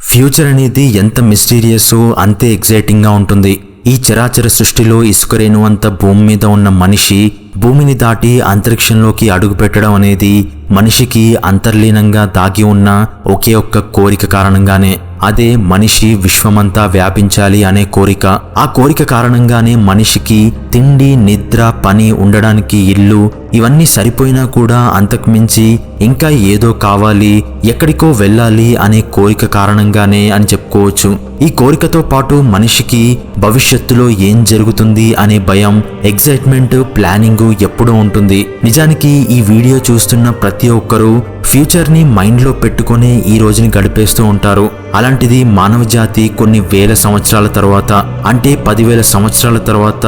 Future అనేది ఎంత mysterious అంతే ఎగ్జైటింగ్ గా ఉంటుంది. ఈ చరాచర సృష్టిలో ఇసుకరేణు అంత భూమి మీద ఉన్న మనిషి భూమిని దాటి అంతరిక్షంలోకి అడుగు పెట్టడం అనేది మనిషికి అంతర్లీనంగా దాగి ఉన్న ఒకే ఒక్క కోరిక కారణంగానే. అదే మనిషి విశ్వమంతా వ్యాపించాలి అనే కోరిక. ఆ కోరిక కారణంగానే మనిషికి తిండి, నిద్ర, పని, ఉండడానికి ఇల్లు ఇవన్నీ సరిపోయినా కూడా అంతకుమించి ఇంకా ఏదో కావాలి, ఎక్కడికో వెళ్ళాలి అనే కోరిక కారణంగానే అని చెప్పుకోవచ్చు. ఈ కోరికతో పాటు మనిషికి భవిష్యత్తులో ఏం జరుగుతుంది అనే భయం, ఎగ్జైట్మెంట్, ప్లానింగ్ ఎప్పుడూ ఉంటుంది. నిజానికి ఈ వీడియో చూస్తున్న ప్రతి ఒక్కరూ ఫ్యూచర్ ని మైండ్ లో పెట్టుకుని ఈ రోజుని గడిపేస్తూ ఉంటారు. అలాంటిది మానవ జాతి కొన్ని వేల సంవత్సరాల తర్వాత, అంటే 10,000 సంవత్సరాల తర్వాత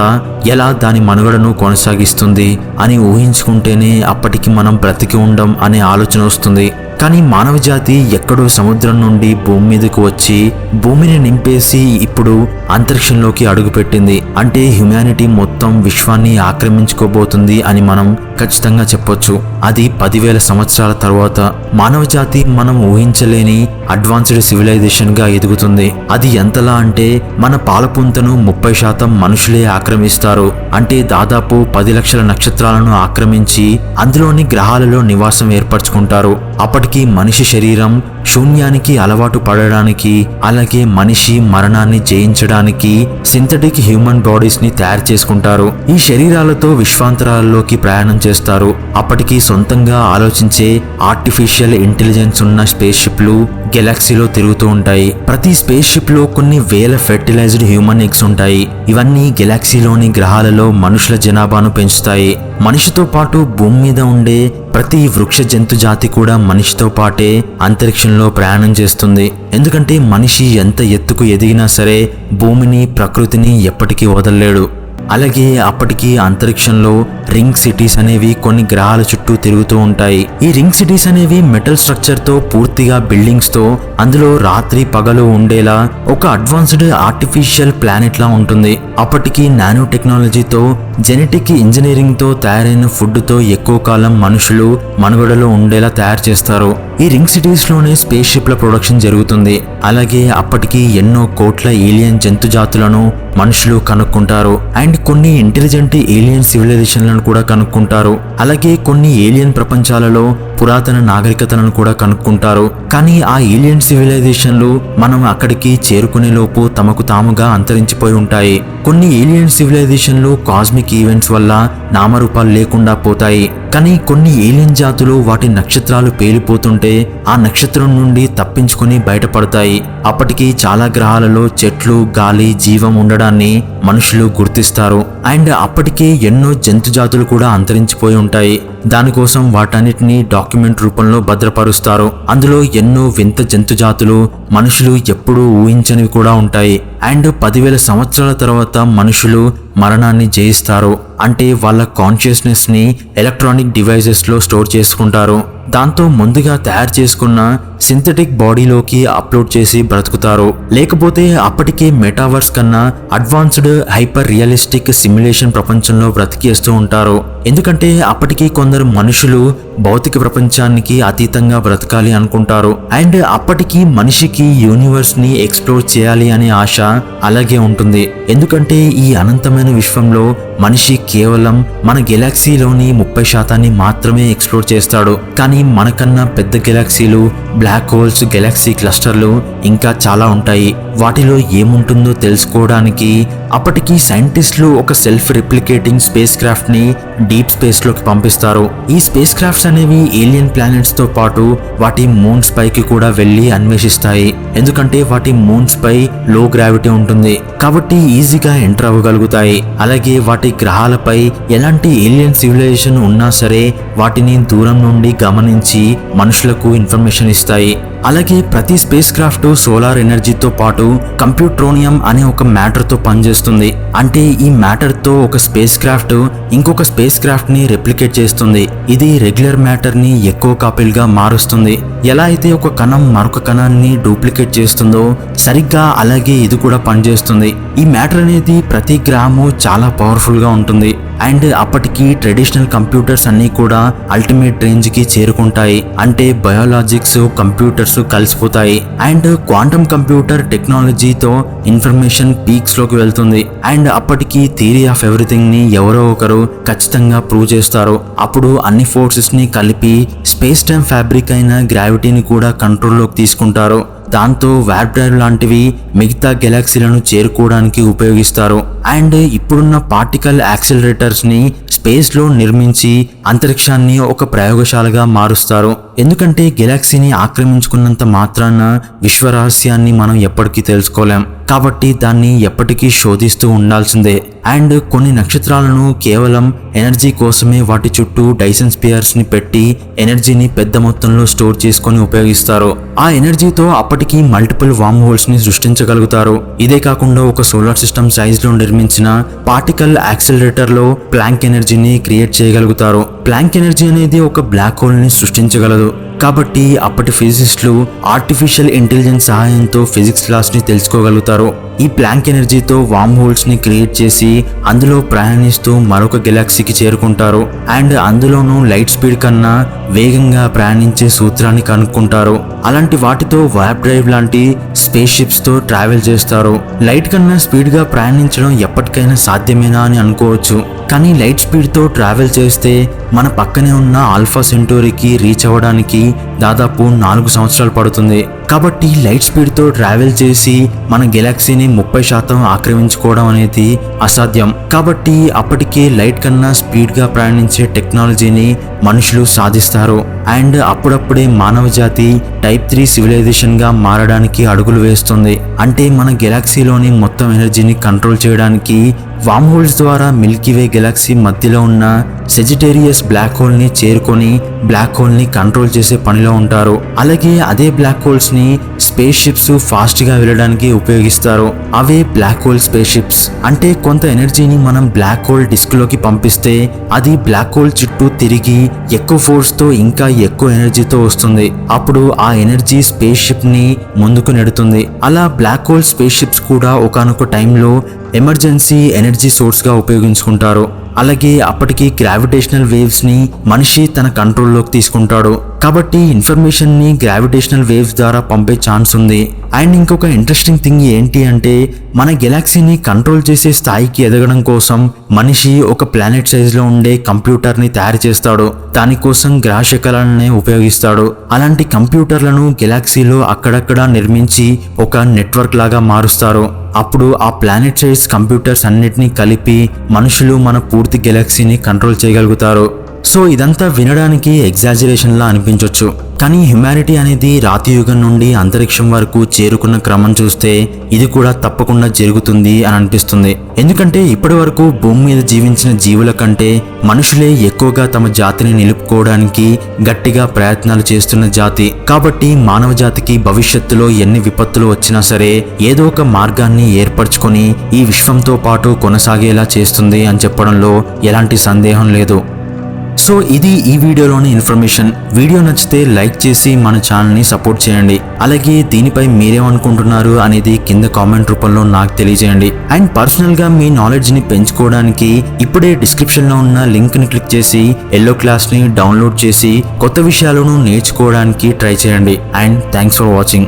ఎలా దాని మనుగడను కొనసాగిస్తుంది అని ఊహించుకుంటేనే అప్పటికి మనం బ్రతికి ఉండం అనే ఆలోచన వస్తుంది. కానీ మానవ జాతి ఎక్కడో సముద్రం నుండి భూమి మీదకు వచ్చి భూమిని నింపేసి ఇప్పుడు అంతరిక్షంలోకి అడుగుపెట్టింది. అంటే హ్యుమానిటీ మొత్తం విశ్వాన్ని ఆక్రమించుకోబోతుంది అని మనం ఖచ్చితంగా చెప్పొచ్చు. అది 10,000 సంవత్సరాల తర్వాత మానవ జాతి మనం ఊహించలేని అడ్వాన్స్డ్ సివిలైజేషన్ గా ఎదుగుతుంది. అది ఎంతలా అంటే మన పాలపుంతను 30% మనుషులే ఆక్రమిస్తారు. అంటే దాదాపు 10 లక్షల నక్షత్రాలను ఆక్రమించి అందులోని గ్రహాలలో నివాసం ఏర్పరచుకుంటారు. అప్పటికి మనిషి శరీరం శూన్యానికి అలవాటు పడడానికి, అలాగే మనిషి మరణాన్ని జయించడానికి సింథటిక్ హ్యూమన్ బాడీస్ ని తయారు చేసుకుంటారు. ఈ శరీరాలతో విశ్వాంతరాల్లోకి ప్రయాణం చేస్తారు. అప్పటికి సొంతంగా ఆలోచించే ఆర్టిఫిషియల్ ఇంటెలిజెన్స్ ఉన్న స్పేస్ షిప్లు గెలాక్సీలో తిరుగుతూ ఉంటాయి. ప్రతి స్పేస్ షిప్ లో కొన్ని వేల ఫెర్టిలైజ్డ్ హ్యూమన్ ఎగ్స్ ఉంటాయి. ఇవన్నీ గెలాక్సీలోని గ్రహాలలో మనుషుల జనాభాను పెంచుతాయి. మనిషితో పాటు భూమి మీద ఉండే ప్రతి వృక్ష జంతు జాతి కూడా మనిషితో పాటే అంతరిక్షంలో ప్రయాణం చేస్తుంది. ఎందుకంటే మనిషి ఎంత ఎత్తుకు ఎదిగినా సరే భూమిని, ప్రకృతిని ఎప్పటికీ వదలలేడు. అలాగే అప్పటికి అంతరిక్షంలో రింగ్ సిటీస్ అనేవి కొన్ని గ్రహాల చుట్టూ తిరుగుతూ ఉంటాయి. ఈ రింగ్ సిటీస్ అనేవి మెటల్ స్ట్రక్చర్ తో, పూర్తిగా బిల్డింగ్స్ తో, అందులో రాత్రి పగలు ఉండేలా ఒక అడ్వాన్స్డ్ ఆర్టిఫిషియల్ ప్లానెట్ లా ఉంటుంది. అప్పటికి నానో టెక్నాలజీతో, జెనెటిక్ ఇంజనీరింగ్ తో తయారైన ఫుడ్ తో ఎక్కువ కాలం మనుషులు మనుగడలో ఉండేలా తయారు చేస్తారు. ఈ రింగ్ సిటీస్ లోనే స్పేస్ షిప్ల ప్రొడక్షన్ జరుగుతుంది. అలాగే అప్పటికి ఎన్నో కోట్ల ఏలియన్ జంతు జాతులను మనుషులు కనుక్కుంటారు. అండ్ కొన్ని ఇంటెలిజెంట్ ఏలియన్ సివిలైజేషన్లను కూడా కనుక్కుంటారు. అలాగే కొన్ని ఏలియన్ ప్రపంచాలలో పురాతన నాగరికతలను కూడా కనుక్కుంటారు. కానీ ఆ ఏలియన్ సివిలైజేషన్లు మనం అక్కడికి చేరుకునే లోపు తమకు తాముగా అంతరించిపోయి ఉంటాయి. కొన్ని ఏలియన్ సివిలైజేషన్లు కాస్మిక్ ఈవెంట్స్ వల్ల నామరూపాలు లేకుండా పోతాయి. కానీ కొన్ని ఏలియన్ జాతులు వాటి నక్షత్రాలు పేలిపోతుంటే ఆ నక్షత్రం నుండి తప్పించుకుని బయటపడతాయి. అప్పటికి చాలా గ్రహాలలో చెట్లు, గాలి, జీవం ఉండడాన్ని మనుషులు గుర్తిస్తారు. అండ్ అప్పటికే ఎన్నో జంతు జాతులు కూడా అంతరించిపోయి ఉంటాయి. దానికోసం వాటన్నిటిని డాక్యుమెంట్ రూపంలో భద్రపరుస్తారు. అందులో ఎన్నో వింత జంతు జాతులు మనుషులు ఎప్పుడూ ఊహించనివి కూడా ఉంటాయి. అండ్ 10,000 సంవత్సరాల తర్వాత మనుషులు మరణాన్ని జయిస్తారు. అంటే వాళ్ళ కాన్షియస్నెస్ ని ఎలక్ట్రానిక్ డివైజెస్ లో స్టోర్ చేసుకుంటారు. దాంతో ముందుగా తయారు చేసుకున్న సింథటిక్ బాడీలోకి అప్లోడ్ చేసి బ్రతుకుతారు. లేకపోతే అప్పటికే మెటావర్స్ కన్నా అడ్వాన్స్డ్ హైపర్ రియలిస్టిక్ సిమ్యులేషన్ ప్రపంచంలో బ్రతికేస్తూ ఉంటారు. ఎందుకంటే అప్పటికి కొందరు మనుషులు భౌతిక ప్రపంచానికి అతీతంగా బ్రతకాలి అనుకుంటారు. అండ్ అప్పటికి మనిషికి యూనివర్స్ ని ఎక్స్ప్లోర్ చేయాలి అనే ఆశ అలాగే ఉంటుంది. ఎందుకంటే ఈ అనంతమైన విశ్వంలో మనిషి కేవలం మన గెలాక్సీలోని 30% మాత్రమే ఎక్స్ప్లోర్ చేస్తాడు. కానీ మనకన్నా పెద్ద గెలాక్సీలు, బ్లాక్ హోల్స్, గెలాక్సీ క్లస్టర్లు ఇంకా చాలా ఉంటాయి. వాటిలో ఏముంటుందో తెలుసుకోవడానికి అప్పటికి సైంటిస్టులు ఒక సెల్ఫ్ రిప్లికేటింగ్ స్పేస్ క్రాఫ్ట్ ని డీప్ స్పేస్ లోకి పంపిస్తారు. ఈ స్పేస్ క్రాఫ్ట్స్ అనేవి ఏలియన్ ప్లానెట్స్ తో పాటు వాటి మూన్స్ పైకి కూడా వెళ్లి అన్వేషిస్తాయి. ఎందుకంటే వాటి మూన్స్ పై లో గ్రావిటీ ఉంటుంది కాబట్టి ఈజీగా ఎంటర్ అవ్వగలుగుతాయి. అలాగే వాటి గ్రహాలపై ఎలాంటి ఏలియన్ సివిలైజేషన్ ఉన్నా సరే వాటిని దూరం నుండి గమనించి మనుషులకు ఇన్ఫర్మేషన్ ఇస్తాయి. అలాగే ప్రతి స్పేస్ క్రాఫ్ట్ సోలార్ ఎనర్జీతో పాటు కంప్యూట్రోనియం అనే ఒక మ్యాటర్ తో పనిచేస్తుంది. అంటే ఈ మ్యాటర్ తో ఒక స్పేస్ క్రాఫ్ట్ ఇంకొక స్పేస్ క్రాఫ్ట్ ని రెప్లికేట్ చేస్తుంది. ఇది రెగ్యులర్ మ్యాటర్ ని ఎక్కువ కాపీలుగా మారుస్తుంది. ఎలా అయితే ఒక కణం మరొక కణాన్ని డూప్లికేట్ చేస్తుందో సరిగ్గా అలాగే ఇది కూడా పనిచేస్తుంది. ఈ మ్యాటర్ అనేది ప్రతి గ్రాము చాలా పవర్ఫుల్ గా ఉంటుంది. అండ్ అప్పటికి ట్రెడిషనల్ కంప్యూటర్స్ అన్ని కూడా అల్టిమేట్ రేంజ్ కి చేరుకుంటాయి. అంటే బయోలాజిక్స్ కంప్యూటర్స్ కలిసిపోతాయి అండ్ క్వాంటమ్ కంప్యూటర్ టెక్నాలజీతో ఇన్ఫర్మేషన్ పీక్స్ లోకి వెళ్తుంది. అండ్ అప్పటికి థియరీ ఆఫ్ ఎవ్రీథింగ్ ని ఎవరో ఒకరు ఖచ్చితంగా ప్రూవ్ చేస్తారు. అప్పుడు అన్ని ఫోర్సెస్ ని కలిపి స్పేస్ టైమ్ ఫ్యాబ్రిక్ అయిన గ్రావిటీని కూడా కంట్రోల్లోకి తీసుకుంటారు. దాంతో వార్ప్ డ్రైవ్ లాంటివి మిగతా గెలాక్సీలను చేరుకోవడానికి ఉపయోగిస్తారు. అండ్ ఇప్పుడున్న పార్టికల్ యాక్సిలరేటర్స్ ని స్పేస్ లో నిర్మించి అంతరిక్షాన్ని ఒక ప్రయోగశాలగా మారుస్తారు. ఎందుకంటే గెలాక్సీని ఆక్రమించుకున్నంత మాత్రాన విశ్వ రహస్యాన్ని మనం ఎప్పటికీ తెలుసుకోలేం. కాబట్టి దాన్ని ఎప్పటికీ శోధిస్తూ ఉండాల్సిందే. అండ్ కొన్ని నక్షత్రాలను కేవలం ఎనర్జీ కోసమే వాటి చుట్టూ డైసన్ స్పియర్స్ ని పెట్టి ఎనర్జీని పెద్ద మొత్తంలో స్టోర్ చేసుకొని ఉపయోగిస్తారు. ఆ ఎనర్జీతో అప్పటికి మల్టిపుల్ వార్మ్ హోల్స్ ని సృష్టించగలుగుతారు. ఇదే కాకుండా ఒక సోలార్ సిస్టమ్ సైజ్ లో నిర్మించిన పార్టికల్ యాక్సిలరేటర్ లో ప్లాంక్ ఎనర్జీని క్రియేట్ చేయగలుగుతారు. ప్లాంక్ ఎనర్జీ అనేది ఒక బ్లాక్ హోల్ ని సృష్టించగలదు. కాబట్టి అప్పటి ఫిజిసిస్టులు ఆర్టిఫిషియల్ ఇంటెలిజెన్స్ సహాయంతో ఫిజిక్స్ లాస్ ని తెలుసుకోగలుగుతారు. ఈ ప్లాంక్ ఎనర్జీతో వార్మ్ హోల్స్ ని క్రియేట్ చేసి అందులో ప్రయాణిస్తూ మరొక గెలాక్సీకి చేరుకుంటారు. అండ్ అందులోనూ లైట్ స్పీడ్ కన్నా వేగంగా ప్రయాణించే సూత్రాన్ని కనుక్కుంటారు. అలాంటి వాటితో వార్ప్ డ్రైవ్ లాంటి స్పేస్ షిప్స్ తో ట్రావెల్ చేస్తారు. లైట్ కన్నా స్పీడ్ గా ప్రయాణించడం ఎప్పటికైనా సాధ్యమేనా అని అనుకోవచ్చు. కానీ లైట్ స్పీడ్ తో ట్రావెల్ చేస్తే మన పక్కనే ఉన్న ఆల్ఫా సెంటోరీకి రీచ్ అవ్వడానికి దాదాపు 4 సంవత్సరాలు పడుతుంది. కాబట్టి లైట్ స్పీడ్ తో ట్రావెల్ చేసి మన గెలాక్సీని 30% ఆక్రమించుకోవడం అనేది అసాధ్యం. కాబట్టి అప్పటికే లైట్ కన్నా స్పీడ్ గా ప్రయాణించే టెక్నాలజీని మనుషులు సాధిస్తారు. అండ్ అప్పుడప్పుడే మానవ జాతి టైప్ 3 సివిలైజేషన్ గా మారడానికి అడుగులు వేస్తుంది. అంటే మన గెలాక్సీలోని మొత్తం ఎనర్జీని కంట్రోల్ చేయడానికి వార్మ్ హోల్స్ ద్వారా మిల్కీవే గెలాక్సీ మధ్యలో ఉన్న సెజిటేరియస్ బ్లాక్ హోల్ ని చేరుకొని బ్లాక్ హోల్ ని కంట్రోల్ చేసే పనిలో ఉంటారు. అలాగే అదే బ్లాక్ హోల్స్ ని స్పేస్ షిప్స్ ఫాస్ట్ గా వెళ్ళడానికి ఉపయోగిస్తారు. అవే బ్లాక్ హోల్ స్పేస్ షిప్స్. అంటే కొంత ఎనర్జీని మనం బ్లాక్ హోల్ డిస్క్ లోకి పంపిస్తే అది బ్లాక్ హోల్ చుట్టూ తిరిగి ఎక్కువ ఫోర్స్ తో ఇంకా ఎక్కువ ఎనర్జీతో వస్తుంది. అప్పుడు ఆ ఎనర్జీ స్పేస్ షిప్ ని ముందుకు నెడుతుంది. అలా బ్లాక్ హోల్ స్పేస్ షిప్స్ కూడా ఒకానొక టైంలో ఎమర్జెన్సీ ఎనర్జీ సోర్స్ గా ఉపయోగించుకుంటారు. అలాగే అప్పటికి గ్రావిటేషనల్ వేవ్స్ ని మనిషి తన కంట్రోల్లోకి తీసుకుంటాడు. కాబట్టి ఇన్ఫర్మేషన్ ని గ్రావిటేషనల్ వేవ్స్ ద్వారా పంపే ఛాన్స్ ఉంది. అండ్ ఇంకొక ఇంట్రెస్టింగ్ థింగ్ ఏంటి అంటే మన గెలాక్సీని కంట్రోల్ చేసే స్థాయికి ఎదగడం కోసం మనిషి ఒక ప్లానెట్ సైజ్ లో ఉండే కంప్యూటర్ ని తయారు చేస్తాడు. దానికోసం గ్రహ శకలాలనే ఉపయోగిస్తాడు. అలాంటి కంప్యూటర్లను గెలాక్సీలో అక్కడక్కడ నిర్మించి ఒక నెట్వర్క్ లాగా మారుస్తారు. అప్పుడు ఆ ప్లానెట్ సైజ్ కంప్యూటర్స్ అన్నిటినీ కలిపి మనుషులు మన పూర్తి గెలాక్సీని కంట్రోల్ చేయగలుగుతారు. సో ఇదంతా వినడానికి ఎగ్జాజరేషన్ లా అనిపించవచ్చు. కానీ హ్యుమానిటీ అనేది రాతి యుగం నుండి అంతరిక్షం వరకు చేరుకున్న క్రమం చూస్తే ఇది కూడా తప్పకుండా జరుగుతుంది అని అనిపిస్తుంది. ఎందుకంటే ఇప్పటి వరకు భూమి మీద జీవించిన జీవుల కంటే మనుషులే ఎక్కువగా తమ జాతిని నిలుపుకోవడానికి గట్టిగా ప్రయత్నాలు చేస్తున్న జాతి. కాబట్టి మానవ జాతికి భవిష్యత్తులో ఎన్ని విపత్తులు వచ్చినా సరే ఏదో ఒక మార్గాన్ని ఏర్పరచుకొని ఈ విశ్వంతో పాటు కొనసాగేలా చేస్తుంది అని చెప్పడంలో ఎలాంటి సందేహం లేదు. సో ఇది ఈ వీడియోలోని ఇన్ఫర్మేషన్. వీడియో నచ్చితే లైక్ చేసి మన ఛానల్ని సపోర్ట్ చేయండి. అలాగే దీనిపై మీరేమనుకుంటున్నారు అనేది కింద కామెంట్ రూపంలో నాకు తెలియజేయండి. అండ్ పర్సనల్గా మీ నాలెడ్జ్ని పెంచుకోవడానికి ఇప్పుడే డిస్క్రిప్షన్లో ఉన్న లింక్ని క్లిక్ చేసి ఎల్లో క్లాస్ని డౌన్లోడ్ చేసి కొత్త విషయాలను నేర్చుకోవడానికి ట్రై చేయండి. And thanks for watching.